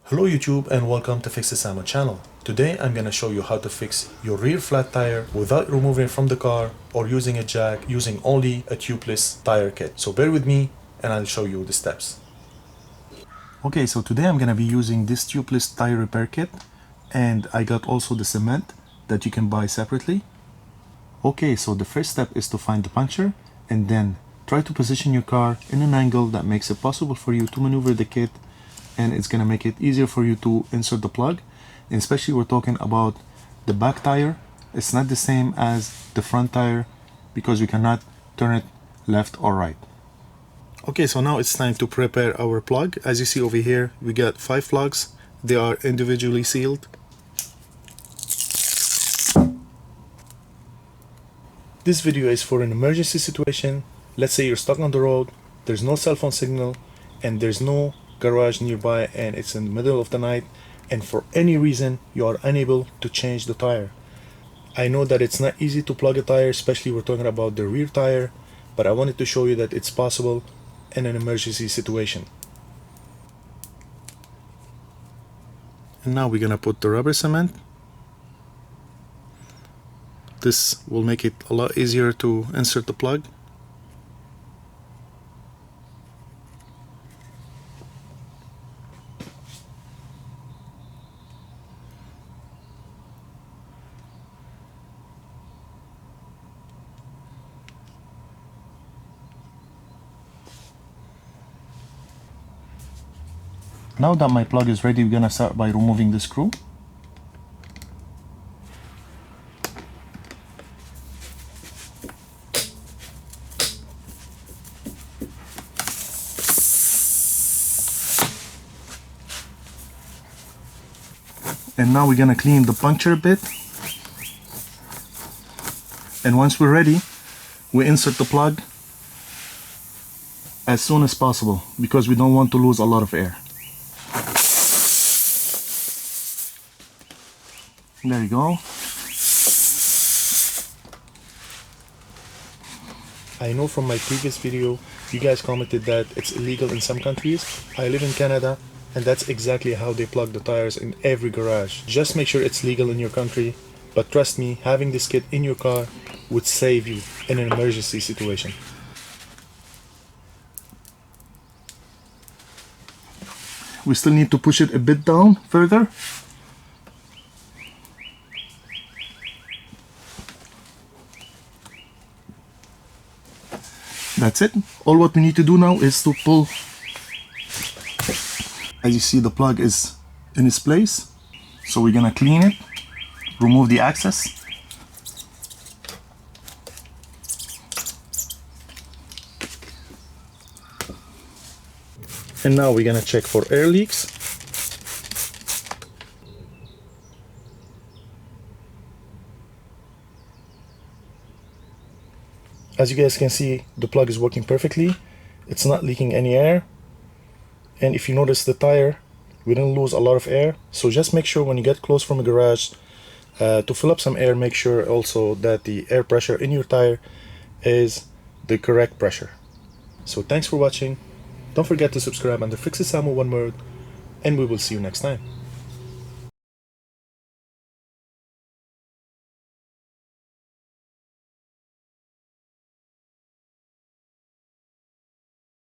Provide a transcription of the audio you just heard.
Hello YouTube and welcome to fixitsamo channel. Today I'm gonna show you how to fix your rear flat tire without removing it from the car or using a jack, using only a tubeless tire kit. So bear with me and I'll show you the steps. Okay, so today I'm gonna be using this tubeless tire repair kit, and I got also the cement that you can buy separately. Okay, so the first step is to find the puncture and then try to position your car in an angle that makes it possible for you to maneuver the kit, and it's gonna make it easier for you to insert the plug. And especially we're talking about the back tire. It's not the same as the front tire because we cannot turn it left or right. Okay, so now it's time to prepare our plug. As you see over here, we got 5 plugs. They are individually sealed. This video is for an emergency situation. Let's say you're stuck on the road, there's no cell phone signal, and there's no garage nearby, and it's in the middle of the night, and for any reason you are unable to change the tire. I know that it's not easy to plug a tire, especially we're talking about the rear tire, but I wanted to show you that it's possible in an emergency situation. And now we're gonna put the rubber cement. This will make it a lot easier to insert the plug. Now that my plug is ready, we're gonna start by removing the screw. And now we're gonna clean the puncture a bit. And once we're ready, we insert the plug as soon as possible because we don't want to lose a lot of air. There you go. I know from my previous video you guys commented that it's illegal in some countries. I live in Canada and that's exactly how they plug the tires in every garage. Just make sure it's legal in your country, but trust me, having this kit in your car would save you in an emergency situation. We still need to push it a bit down further. That's it. All what we need to do now is to pull. As you see, the plug is in its place. So we're gonna clean it, remove the access. And now we're gonna check for air leaks. As you guys can see, the plug is working perfectly. It's not leaking any air. And if you notice the tire, we didn't lose a lot of air. So just make sure when you get close from a garage to fill up some air, make sure also that the air pressure in your tire is the correct pressure. So thanks for watching. Don't forget to subscribe under fixitsamo one word, and we will see you next time.